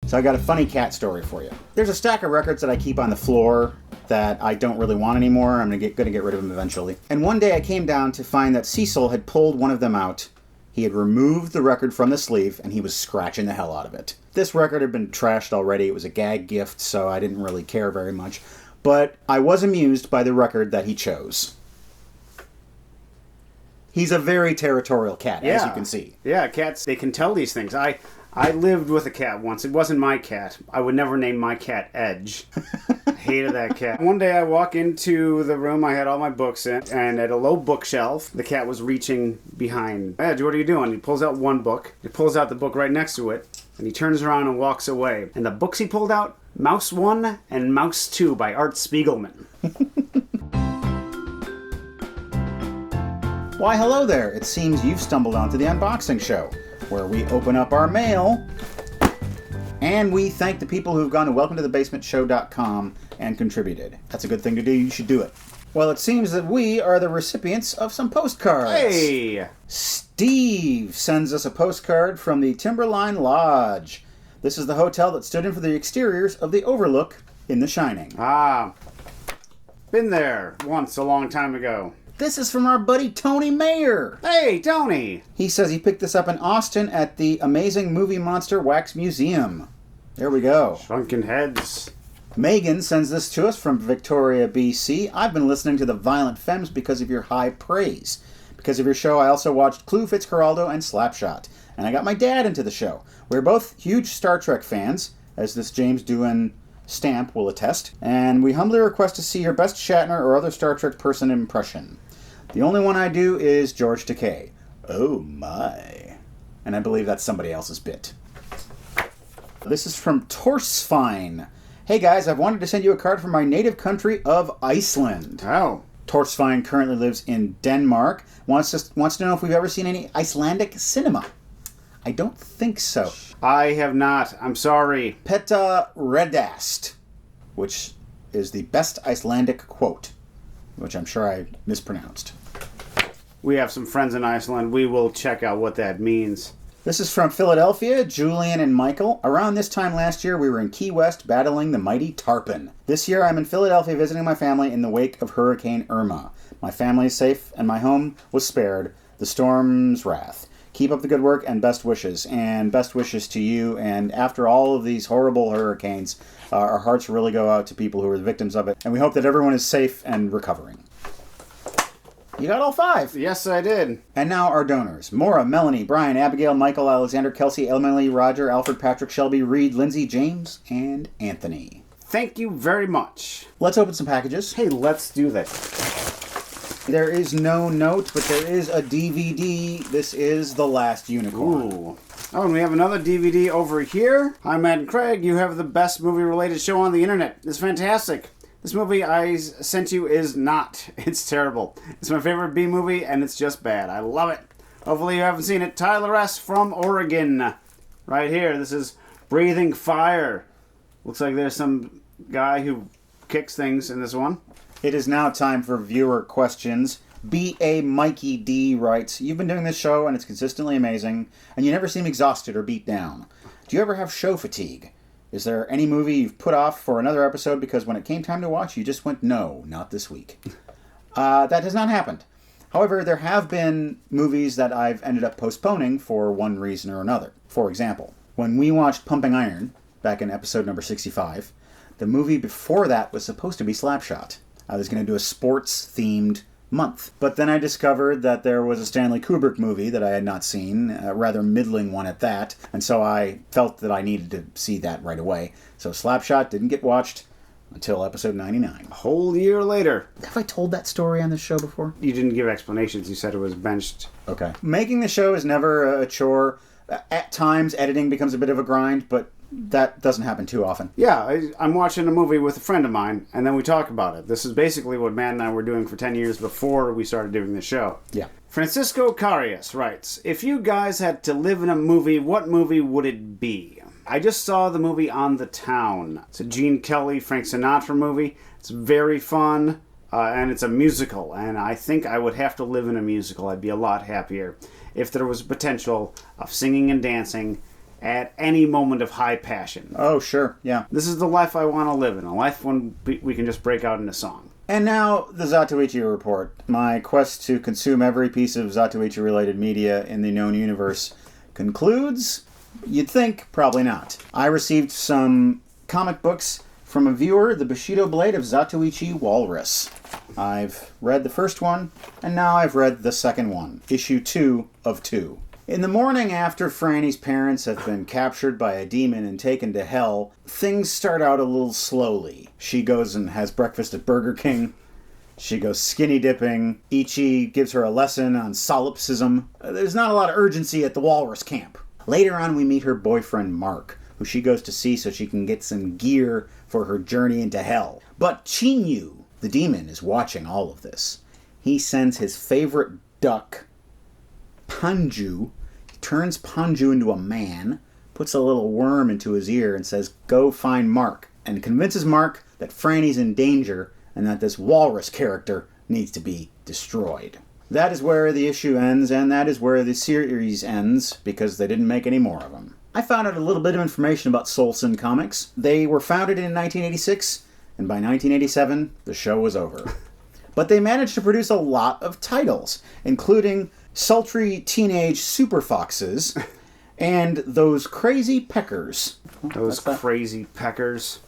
So I got a funny cat story for you. There's a stack of records that I keep on the floor that I don't really want anymore. I'm gonna get rid of them eventually. And one day I came down to find that Cecil had pulled one of them out. He had removed the record from the sleeve, and he was scratching the hell out of it. This record had been trashed already. It was a gag gift, so I didn't really care very much. But I was amused by the record that he chose. He's a very territorial cat, as you can see. Yeah, cats, they can tell these things. I lived with a cat once. It wasn't my cat. I would never name my cat Edge. I hated that cat. One day I walk into the room I had all my books in, and at a low bookshelf, the cat was reaching behind. Edge, what are you doing? He pulls out one book. He pulls out the book right next to it, and he turns around and walks away. And the books he pulled out, Mouse 1 and Mouse 2 by Art Spiegelman. Why, hello there. It seems you've stumbled onto the unboxing show, where we open up our mail and we thank the people who've gone to welcometothebasementshow.com and contributed. That's a good thing to do. You should do it. Well, it seems that we are the recipients of some postcards. Hey! Steve sends us a postcard from the Timberline Lodge. This is the hotel that stood in for the exteriors of the Overlook in The Shining. Ah, been there once a long time ago. This is from our buddy Tony Mayer. Hey, Tony! He says he picked this up in Austin at the Amazing Movie Monster Wax Museum. There we go. Shrunken Heads. Megan sends this to us from Victoria, BC. I've been listening to the Violent Femmes because of your high praise. Because of your show, I also watched Clue, Fitzcarraldo, and Slapshot. And I got my dad into the show. We're both huge Star Trek fans, as this James Doohan stamp will attest. And we humbly request to see your best Shatner or other Star Trek person impression. The only one I do is George Takei. Oh my. And I believe that's somebody else's bit. This is from Torsfine. Hey guys, I've wanted to send you a card from my native country of Iceland. Oh. Torsfine currently lives in Denmark. Wants to know if we've ever seen any Icelandic cinema. I don't think so. I have not. I'm sorry. Peta Redast, which is the best Icelandic quote, which I'm sure I mispronounced. We have some friends in Iceland. We will check out what that means. This is from Philadelphia, Julian and Michael. Around this time last year, we were in Key West battling the mighty Tarpon. This year, I'm in Philadelphia visiting my family in the wake of Hurricane Irma. My family is safe, and my home was spared the storm's wrath. Keep up the good work, and best wishes. And best wishes to you. And after all of these horrible hurricanes, our hearts really go out to people who are the victims of it. And we hope that everyone is safe and recovering. You got all 5. Yes, I did. And now our donors. Maura, Melanie, Brian, Abigail, Michael, Alexander, Kelsey, Emily, Roger, Alfred, Patrick, Shelby, Reed, Lindsay, James, and Anthony. Thank you very much. Let's open some packages. Hey, let's do that. There is no note, but there is a DVD. This is The Last Unicorn. Ooh. Oh, and we have another DVD over here. I'm Matt and Craig. You have the best movie-related show on the internet. It's fantastic. This movie I sent you is not. It's terrible. It's my favorite B movie, and it's just bad. I love it. Hopefully you haven't seen it. Tyler S. from Oregon. Right here. This is Breathing Fire. Looks like there's some guy who kicks things in this one. It is now time for viewer questions. B.A. Mikey D. writes, you've been doing this show, and it's consistently amazing, and you never seem exhausted or beat down. Do you ever have show fatigue? Is there any movie you've put off for another episode because when it came time to watch, you just went, no, not this week? That has not happened. However, there have been movies that I've ended up postponing for one reason or another. For example, when we watched Pumping Iron, back in episode number 65, the movie before that was supposed to be Slapshot. I was going to do a sports-themed month. But then I discovered that there was a Stanley Kubrick movie that I had not seen, a rather middling one at that, and so I felt that I needed to see that right away. So Slapshot didn't get watched until episode 99. A whole year later. Have I told that story on this show before? You didn't give explanations. You said it was benched. Okay. Making the show is never a chore. At times, editing becomes a bit of a grind, but that doesn't happen too often. Yeah, I'm watching a movie with a friend of mine, and then we talk about it. This is basically what Matt and I were doing for 10 years before we started doing the show. Yeah. Francisco Carias writes, if you guys had to live in a movie, what movie would it be? I just saw the movie On the Town. It's a Gene Kelly, Frank Sinatra movie. It's very fun, and it's a musical, and I think I would have to live in a musical. I'd be a lot happier if there was potential of singing and dancing at any moment of high passion. Oh, sure, yeah. This is the life I want to live in, a life when we can just break out into song. And now, the Zatoichi report. My quest to consume every piece of Zatoichi-related media in the known universe concludes? You'd think, probably not. I received some comic books from a viewer, the Bushido Blade of Zatoichi Walrus. I've read the first one, and now I've read the second one, issue 2 of 2. In the morning after Franny's parents have been captured by a demon and taken to hell, things start out a little slowly. She goes and has breakfast at Burger King. She goes skinny dipping. Ichi gives her a lesson on solipsism. There's not a lot of urgency at the walrus camp. Later on, we meet her boyfriend, Mark, who she goes to see so she can get some gear for her journey into hell. But Chinyu, the demon, is watching all of this. He sends his favorite duck, Panju. He turns Panju into a man, puts a little worm into his ear, and says, "Go find Mark," and convinces Mark that Franny's in danger and that this walrus character needs to be destroyed. That is where the issue ends, and that is where the series ends, because they didn't make any more of them. I found out a little bit of information about Solson Comics. They were founded in 1986, and by 1987, the show was over. But they managed to produce a lot of titles, including sultry teenage super foxes and those crazy peckers. Those crazy peckers.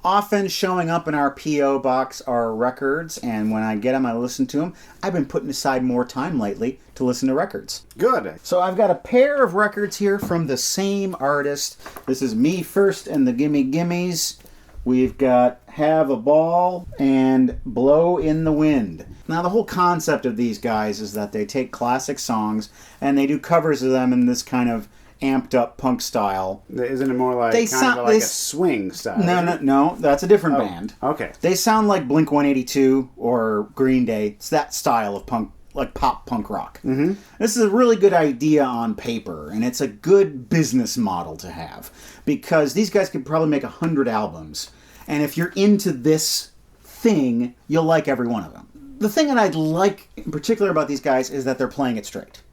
Often showing up in our P.O. box are records, and when I get them, I listen to them. I've been putting aside more time lately to listen to records. Good. So I've got a pair of records here from the same artist. This is Me First and the Gimme Gimmes. We've got Have a Ball and Blow in the Wind. Now, the whole concept of these guys is that they take classic songs and they do covers of them in this kind of amped up punk style. Isn't it more like They kind sound- of like they a swing style? No, that's a different band. Okay. They sound like Blink-182 or Green Day. It's that style of punk, like pop punk rock. Mm-hmm. This is a really good idea on paper, and it's a good business model to have, because these guys could probably make 100 albums, and if you're into this thing, you'll like every one of them. The thing that I like in particular about these guys is that they're playing it straight.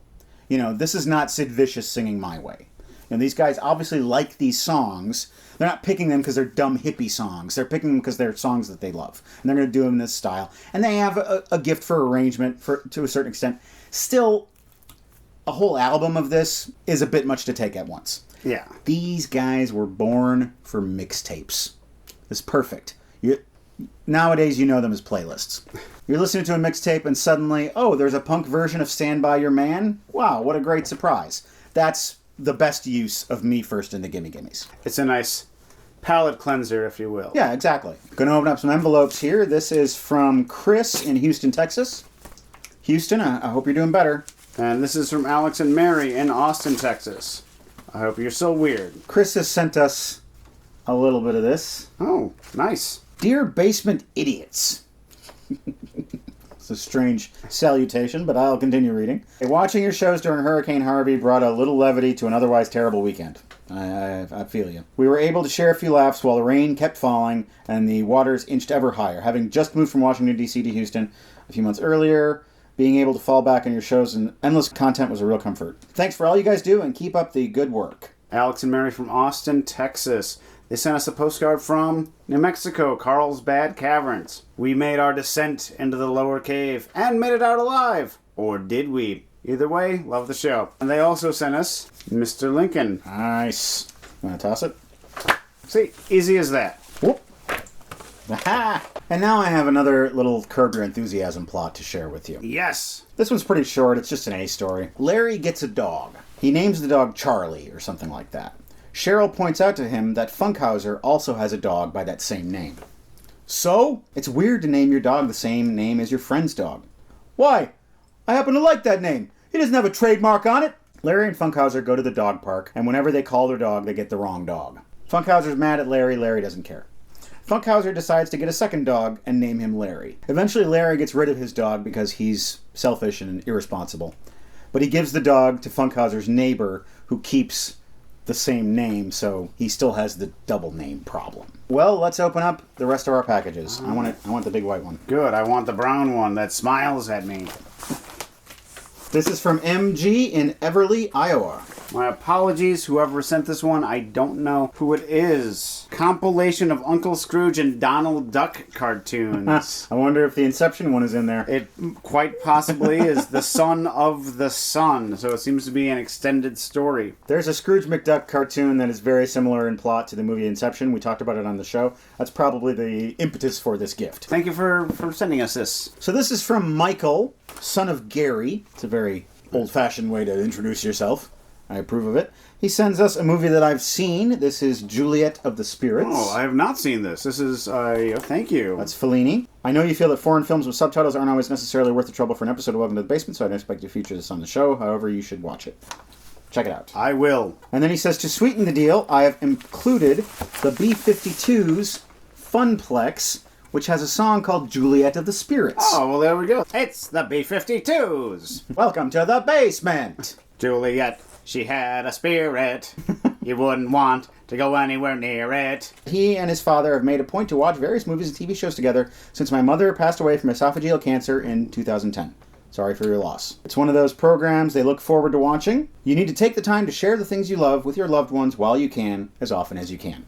You know, this is not Sid Vicious singing My Way. You know, these guys obviously like these songs. They're not picking them because they're dumb hippie songs. They're picking them because they're songs that they love. And they're going to do them in this style. And they have a gift for arrangement to a certain extent. Still, a whole album of this is a bit much to take at once. Yeah. These guys were born for mixtapes. It's perfect. Nowadays, you know them as playlists. You're listening to a mixtape and suddenly, oh, there's a punk version of Stand By Your Man? Wow, what a great surprise. That's the best use of Me First and the Gimme Gimmes. It's a nice palate cleanser, if you will. Yeah, exactly. Going to open up some envelopes here. This is from Chris in Houston, Texas. Houston, I hope you're doing better. And this is from Alex and Mary in Austin, Texas. I hope you're so weird. Chris has sent us a little bit of this. Oh, nice. Dear Basement Idiots. It's a strange salutation, but I'll continue reading. Watching your shows during Hurricane Harvey brought a little levity to an otherwise terrible weekend. I feel you. We were able to share a few laughs while the rain kept falling and the waters inched ever higher. Having just moved from Washington, D.C. to Houston a few months earlier, being able to fall back on your shows and endless content was a real comfort. Thanks for all you guys do, and keep up the good work. Alex and Mary from Austin, Texas. They sent us a postcard from New Mexico, Carlsbad Caverns. We made our descent into the lower cave and made it out alive. Or did we? Either way, love the show. And they also sent us Mr. Lincoln. Nice. You want to toss it? See, easy as that. Whoop. Aha! And now I have another little Curb Your Enthusiasm plot to share with you. Yes. This one's pretty short. It's just an A story. Larry gets a dog. He names the dog Charlie or something like that. Cheryl points out to him that Funkhauser also has a dog by that same name. So, it's weird to name your dog the same name as your friend's dog. Why? I happen to like that name. He doesn't have a trademark on it. Larry and Funkhauser go to the dog park, and whenever they call their dog, they get the wrong dog. Funkhauser's mad at Larry. Larry doesn't care. Funkhauser decides to get a second dog and name him Larry. Eventually, Larry gets rid of his dog because he's selfish and irresponsible. But he gives the dog to Funkhauser's neighbor, who keeps the same name, so he still has the double name problem. Well, let's open up the rest of our packages. I want the big white one. Good. I want the brown one that smiles at me. This is from MG in Everly, Iowa. My apologies, whoever sent this one. I don't know who it is. Compilation of Uncle Scrooge and Donald Duck cartoons. I wonder if the Inception one is in there. It quite possibly is the Son of the Sun, so it seems to be an extended story. There's a Scrooge McDuck cartoon that is very similar in plot to the movie Inception. We talked about it on the show. That's probably the impetus for this gift. Thank you for sending us this. So this is from Michael, son of Gary. It's a very old-fashioned way to introduce yourself. I approve of it. He sends us a movie that I've seen. This is Juliet of the Spirits. Oh, I have not seen this. This is, thank you. That's Fellini. I know you feel that foreign films with subtitles aren't always necessarily worth the trouble for an episode of Welcome to the Basement, so I don't expect you to feature this on the show. However, you should watch it. Check it out. I will. And then he says, to sweeten the deal, I have included the B-52's Funplex, which has a song called Juliet of the Spirits. Oh, well, there we go. It's the B-52s. Welcome to the basement. Juliet, she had a spirit. You wouldn't want to go anywhere near it. He and his father have made a point to watch various movies and TV shows together since my mother passed away from esophageal cancer in 2010. Sorry for your loss. It's one of those programs they look forward to watching. You need to take the time to share the things you love with your loved ones while you can, as often as you can.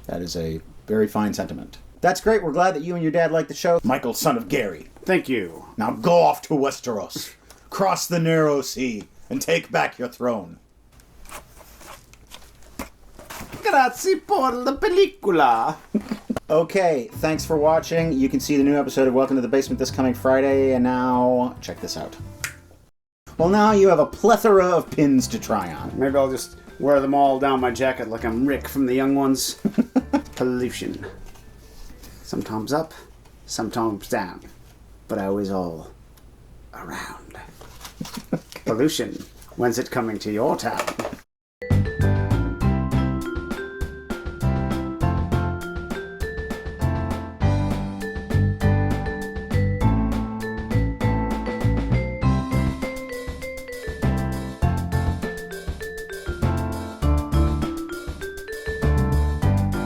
That is a very fine sentiment. That's great. We're glad that you and your dad like the show. Michael, son of Gary. Thank you. Now go off to Westeros. Cross the narrow sea and take back your throne. Grazie por la película. Okay, thanks for watching. You can see the new episode of Welcome to the Basement this coming Friday, and now check this out. Well, now you have a plethora of pins to try on. Maybe I'll just wear them all down my jacket like I'm Rick from The Young Ones. Pollution. Sometimes up, sometimes down, but always all around. Pollution. When's it coming to your town?